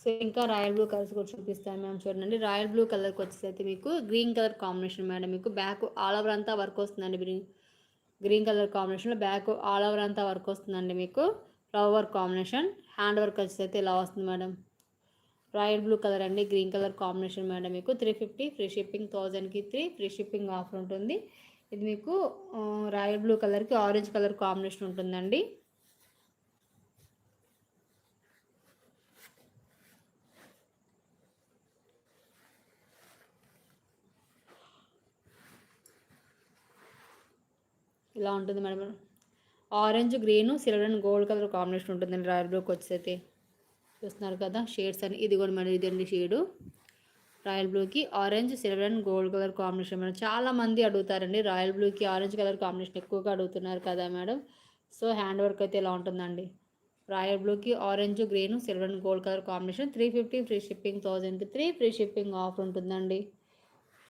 So ఇంకా royal blue colours కూడా చూపిస్తాను మ్యామ్. చూడండి, రాయల్ బ్లూ కలర్కి వచ్చేసరికి మీకు గ్రీన్ కలర్ కాంబినేషన్ మేడం. మీకు బ్యాక్ ఆల్ ఓవర్ అంతా వర్క్ వస్తుందండి. గ్రీన్ కలర్ కాంబినేషన్లో బ్యాక్ ఆల్ ఓవర్ అంతా వర్క్ వస్తుందండి. మీకు flower work combination, hand work వచ్చేసరికి ఇలా వస్తుంది మేడం. రాయల్ బ్లూ కలర్ అండి, గ్రీన్ కలర్ కాంబినేషన్ మేడం. మీకు 350 ఫ్రీ షిప్పింగ్, 1000కి 3 ఫ్రీ షిప్పింగ్ ఆఫర్ ఉంటుంది. ఇది మీకు రాయల్ బ్లూ కలర్కి ఆరెంజ్ కలర్ కాంబినేషన్ ఉంటుందండి. ఇలా ఉంటుంది madam. Orange, green, silver and gold colour combination ఉంటుందండి రాయల్ బ్లూకి వచ్చేసి. చూస్తున్నారు కదా షేడ్స్ అని. ఇది కూడా మేడం, ఇదండి షేడు రాయల్ బ్లూకి orange, silver and gold colour combination madam. చాలామంది అడుగుతారండి రాయల్ బ్లూకి ఆరెంజ్ కలర్ కాంబినేషన్ ఎక్కువగా అడుగుతున్నారు కదా మేడం. సో హ్యాండ్ వర్క్ అయితే ఇలా ఉంటుందండి. రాయల్ బ్లూకి orange, green, silver and gold colour combination 350 free shipping, 1000కి 3 ఫ్రీ షిప్పింగ్ ఆఫర్ ఉంటుందండి.